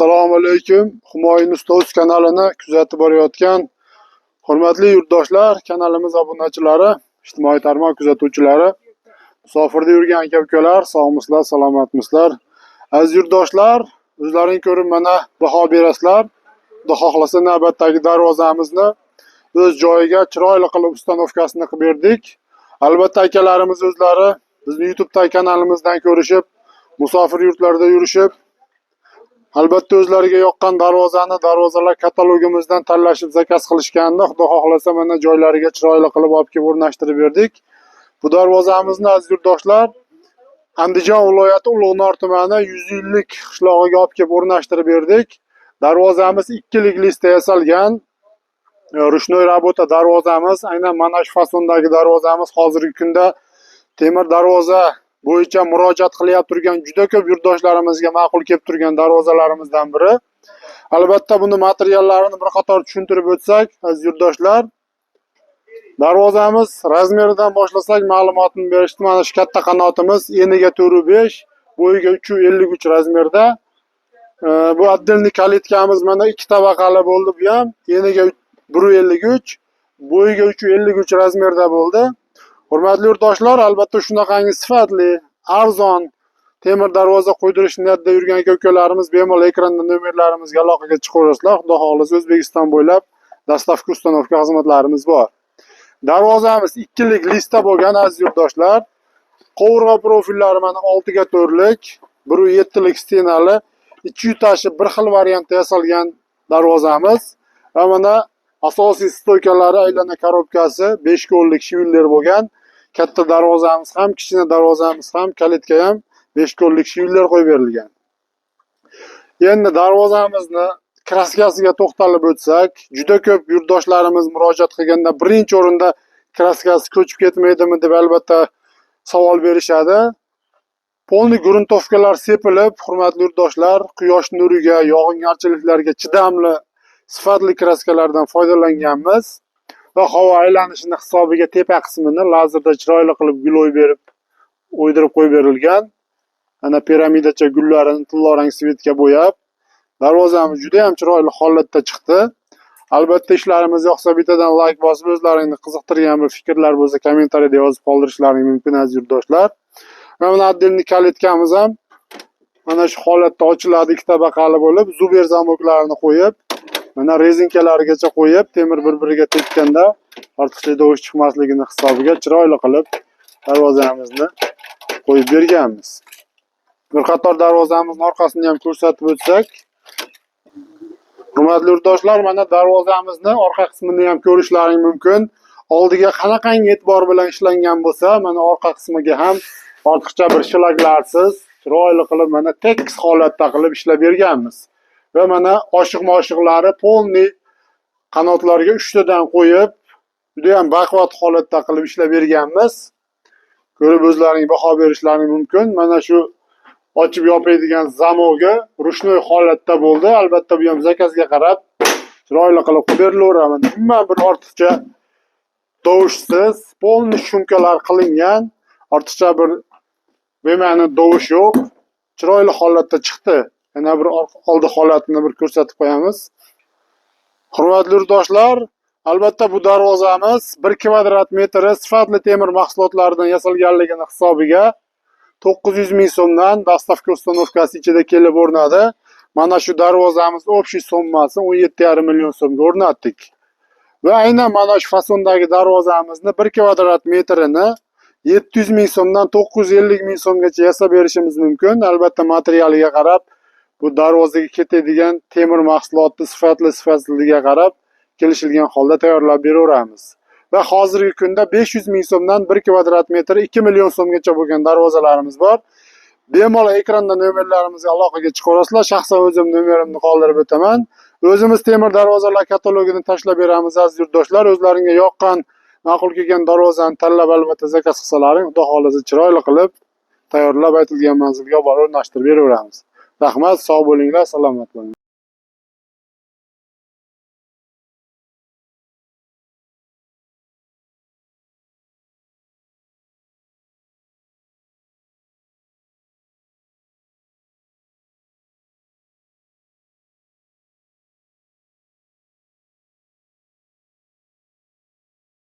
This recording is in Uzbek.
Assalomu alaykum. Humoyun Ustoz kanalini kuzatib borayotgan hurmatli yurtdoshlar, kanalimiz obunachilari, ijtimoiy tarmoq kuzatuvchilari, musofirda yurgan aka-ukalar, sog'misizlar, salomatmisizlar? Aziz yurtdoshlar, o'zlaring ko'rib mana baho berasizlar. Xudo xohlasa navbatdagi darvozamizni o'z joyiga chiroyli qilib ustanovkasini qilib berdik. Albatta akalarimiz o'zlari bizni YouTube kanalimizdan ko'rishib, musofir yurtlarda yurishib, albatta o'zlariga yoqqan darvozalar katalogimizdan tanlashib zakaz qilishganda, Xudo xohlasa mana joylariga chiroyli qilib olib kelib o'rnashtirib berdik. Bu darvozamizni aziz yurtdoshlar, Andijon viloyati Ulug'nor tumani 100 qishlog'iga olib kelib o'rnashtirib berdik. Darvozamiz 2 listda yasalgan. Rushnoy rabota darvozamiz, aynan mana shu fasondagi darvozamiz hozirgi kunda temir darvoza bo'yicha murojaat qilyapti turgan juda ko'p yurtdoshlarimizga ma'qul kelib turgan darvozalarimizdan biri. Albatta buni materiallarini bir qator tushuntirib o'tsak, aziz yurtdoshlar, darvozamiz razmeridan boshlasak ma'lumotini berishdi. Mana shu katta qanotimiz eniga 4.5, bo'yiga 3.53 razmerda. Bu отдельный kalitkamiz mana 2 tabaqali bo'ldi bu ham. Eniga 1.53, bo'yiga 3.53 razmerda bo'ldi. Hurmatli yurtdoshlar, albatta shunaqangi sifatli, arzon temir darvoza qo'ydirish niyatida yurgan aka-ukalarimiz bemalol ekranda nomerlarimizga aloqaga chiqaverasizlar. Xudo xohlasa O'zbekiston bo'ylab dastavka ustanovka xizmatlarimiz bor. Darvozamiz 2 listda bo'lgan aziz yurtdoshlar. Qovurg'a profillari mana 6 ga 4lik, 1.7 stenali, ichi yutashi bir xil variantda yasalgan darvozamiz va mana asosiy stoykalari, aylana korobkasi 5 qo'llik shiviller bo'lgan. Katta darvozamiz ham, kichkina darvozamiz ham, kalitka ham 5 qo'llik shiviller qo'yib berilgan. Endi darvozamizni kraskasiga to'xtalib o'tsak, juda ko'p yurtdoshlarimiz murojaat qilganda birinchi o'rinda kraskasi ko'chib ketmaydimi deb albatta savol berishadi. Polni gruntovkalar sepilib, hurmatli yurtdoshlar, quyosh nuriga, yog'ingarchiliklarga chidamli sifatli kraskalardan foydalanganmiz va havo aylanishini hisobiga tepa qismini lazerda chiroyli qilib gul berib, o'ydirib qo'yib berilgan. Ana piramidacha gullarini tillarang svetga bo'yab, darvozamiz juda ham chiroyli holatda chiqdi. Albatta ishlarimiz yoqsa bittadan like bosib, o'zlaringni qiziqtirgan bir fikrlar bo'lsa kommentariyada yozib qoldirishlaring mumkin aziz yurtdoshlar. Mana отдельный kalitkamiz ham mana shu holatda ochiladi, 2 tabaqali bo'lib, zuber zamoklarini qo'yib, mana rezinkalarigacha qo'yib, temir bir-biriga tekkanda ortiqcha dovush chiqmasligini hisobiga chiroyli qilib darvozamizni qo'yib berganmiz. Bir qator darvozamizning orqasini ham ko'rsatib o'tsak, hurmatli yurtdoshlar, mana darvozamizni orqa qismini ham ko'rishlaring mumkin. Oldiga qanaqangi e'tibor bilan ishlangan bo'lsa, mana orqa qismiga ham ortiqcha bir shilaklarsiz chiroyli qilib mana tekis holatda qilib ishlab berganmiz. Va mana oshiq-moshiqlari polni qanotlarga 3 tadan qo'yib, juda ham baquvvat holatda qilib ishlab berganmiz. Ko'rib o'zlaring baho berishlaring mumkin. Mana shu ochib yopadigan zamogi rushnoy holatda bo'ldi. Albatta bu ham zakazga qarab chiroyli qilib berilaveradi. Umuman bir ortiqcha dovushsiz, polni shumkalar qilingan, ortiqcha bir bema'ni dovush yo'q. Chiroyli holatda chiqdi. Yana bir oldi holatini bir ko'rsatib qo'yamiz. Hurmatli yurtdoshlar, albatta bu darvozamiz 1 kvadrat metri sifatli temir mahsulotlaridan yasalganligini hisobiga 900 ming so'mdan dastavka ustanovkasi ichida kelib o'rnadi. Mana shu darvozamiz общий summasi 17,5 million so'mga o'rnatdik. Va aynan mana shu fasondagi darvozamizni 1 kvadrat metrini 700 ming so'mdan 950 ming so'mgacha yasab berishimiz mumkin. Albatta materialiga qarab, bu darvozaga ketadigan temir mahsulotni sifatsizligiga qarab kelishilgan holda tayyorlab beraveramiz. Va hozirgi kunda 500 ming so'mdan 1 kvadrat metri 2 million so'mgacha bo'lgan darvozalarimiz bor. Bemalol ekranda nomerlarimizga aloqaga chiqaverasizlar. Shaxsan o'zim nomerimni qoldirib o'taman. O'zimiz temir darvozalar katalogini tashlab beramiz aziz yurtdoshlar. O'zlaringga yoqqan, ma'qul kelgan darvozani tanlab albatta zakaz qilsalaring, Xudo xohlasa chiroyli qilib tayyorlab aytilgan manzilga borib o'rnashtirib beraveramiz. Rahmat, sog' bo'linglar, salomat bo'ling.